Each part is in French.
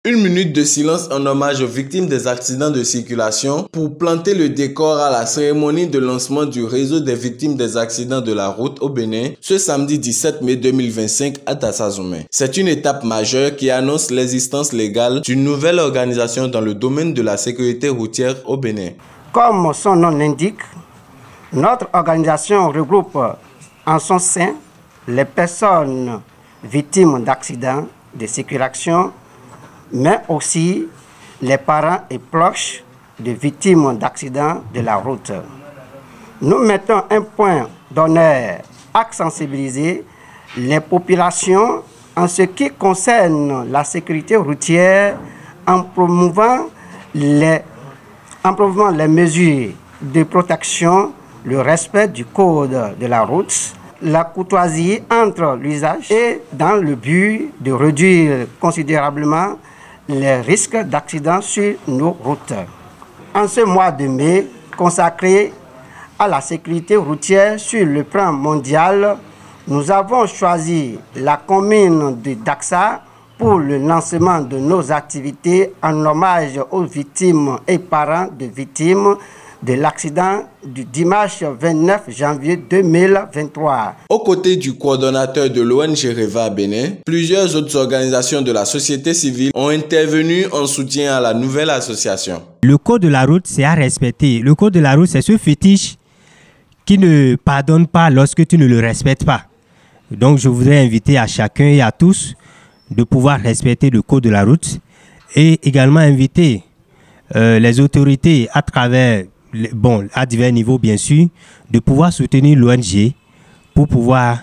Une minute de silence en hommage aux victimes des accidents de circulation pour planter le décor à la cérémonie de lancement du réseau des victimes des accidents de la route au Bénin ce samedi 17 mai 2025 à Dasazoumé. C'est une étape majeure qui annonce l'existence légale d'une nouvelle organisation dans le domaine de la sécurité routière au Bénin. Comme son nom l'indique, notre organisation regroupe en son sein les personnes victimes d'accidents de circulation, mais aussi les parents et proches de victimes d'accidents de la route. Nous mettons un point d'honneur à sensibiliser les populations en ce qui concerne la sécurité routière en promouvant les mesures de protection, le respect du code de la route, la courtoisie entre l'usage et dans le but de réduire considérablement les risques d'accidents sur nos routes. En ce mois de mai, consacré à la sécurité routière sur le plan mondial, nous avons choisi la commune de Daxa pour le lancement de nos activités en hommage aux victimes et parents de victimes de l'accident du dimanche 29 janvier 2023. Aux côtés du coordonnateur de l'ONG REVA à Bénin, plusieurs autres organisations de la société civile ont intervenu en soutien à la nouvelle association. Le code de la route, c'est à respecter. Le code de la route, c'est ce fétiche qui ne pardonne pas lorsque tu ne le respectes pas. Donc, je voudrais inviter à chacun et à tous de pouvoir respecter le code de la route et également inviter les autorités à travers à divers niveaux bien sûr, de pouvoir soutenir l'ONG pour pouvoir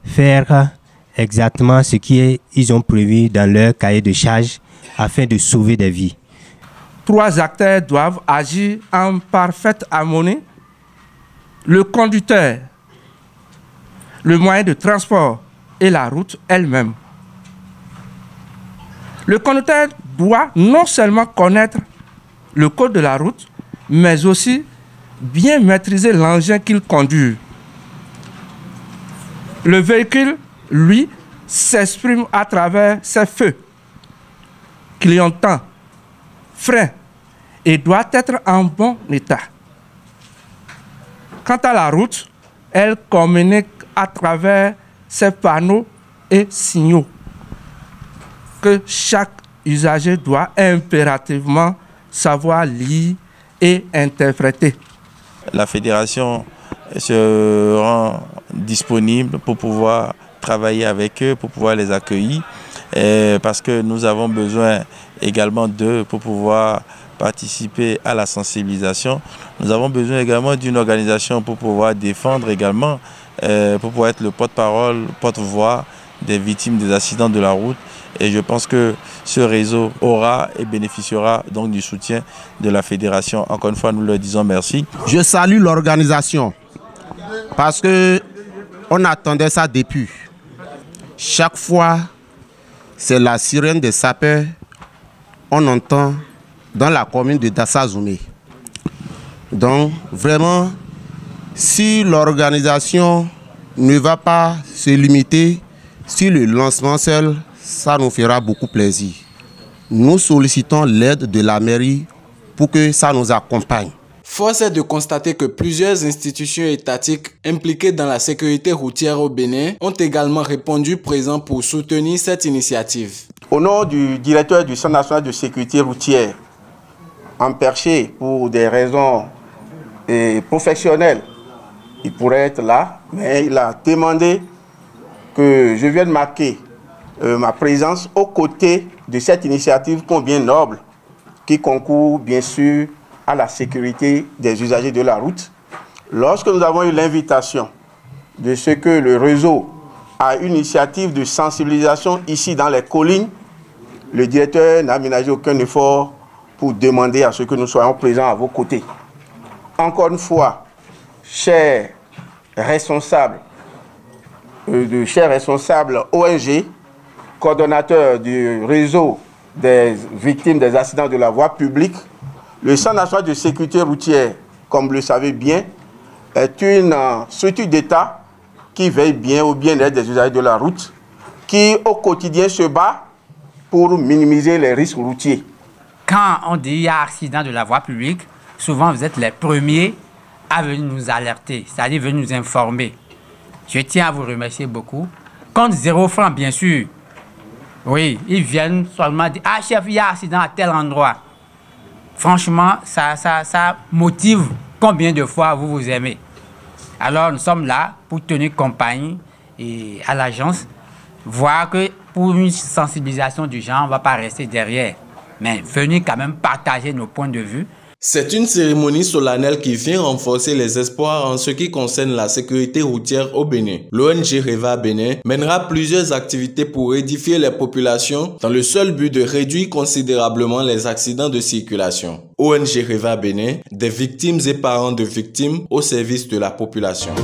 faire exactement ce qu'ils ont prévu dans leur cahier de charge afin de sauver des vies. Trois acteurs doivent agir en parfaite harmonie. Le conducteur, le moyen de transport et la route elle-même. Le conducteur doit non seulement connaître le code de la route, mais aussi bien maîtriser l'engin qu'il conduit. Le véhicule, lui, s'exprime à travers ses feux, clignotants, freins, et doit être en bon état. Quant à la route, elle communique à travers ses panneaux et signaux que chaque usager doit impérativement savoir lire et interpréter. La fédération se rend disponible pour pouvoir travailler avec eux, pour pouvoir les accueillir, parce que nous avons besoin également d'eux pour pouvoir participer à la sensibilisation. Nous avons besoin également d'une organisation pour pouvoir défendre également, pour pouvoir être le porte-parole, porte-voix des victimes des accidents de la route. Et je pense que ce réseau aura et bénéficiera donc du soutien de la fédération. Encore une fois, nous leur disons merci. Je salue l'organisation parce qu'on attendait ça depuis. Chaque fois, c'est la sirène des sapeurs on entend dans la commune de Dasazoumé. Donc, vraiment, si l'organisation ne va pas se limiter sur le lancement seul, ça nous fera beaucoup plaisir. Nous sollicitons l'aide de la mairie pour que ça nous accompagne. Force est de constater que plusieurs institutions étatiques impliquées dans la sécurité routière au Bénin ont également répondu présent pour soutenir cette initiative. Au nom du directeur du Centre national de sécurité routière, emperché pour des raisons professionnelles, il pourrait être là, mais il a demandé que je vienne marquer ma présence aux côtés de cette initiative combien noble qui concourt bien sûr à la sécurité des usagers de la route. Lorsque nous avons eu l'invitation de ce que le réseau a une initiative de sensibilisation ici dans les collines, le directeur n'a ménagé aucun effort pour demander à ce que nous soyons présents à vos côtés. Encore une fois, chers responsables ONG, coordonnateur du réseau des victimes des accidents de la voie publique, le Centre national de sécurité routière, comme vous le savez bien, est une structure d'État qui veille bien au bien-être des usagers de la route, qui au quotidien se bat pour minimiser les risques routiers. Quand on dit qu'il y a accident de la voie publique, souvent vous êtes les premiers à venir nous alerter, c'est-à-dire venir nous informer. Je tiens à vous remercier beaucoup. Contre 0 francs, bien sûr. Oui, ils viennent seulement dire « Ah chef, il y a accident à tel endroit ». Franchement, ça motive combien de fois vous vous aimez. Alors nous sommes là pour tenir compagnie et à l'agence, voir que pour une sensibilisation du genre, on ne va pas rester derrière, mais venir quand même partager nos points de vue. C'est une cérémonie solennelle qui vient renforcer les espoirs en ce qui concerne la sécurité routière au Bénin. L'ONG Reva Bénin mènera plusieurs activités pour édifier les populations dans le seul but de réduire considérablement les accidents de circulation. ONG Reva Bénin, des victimes et parents de victimes au service de la population.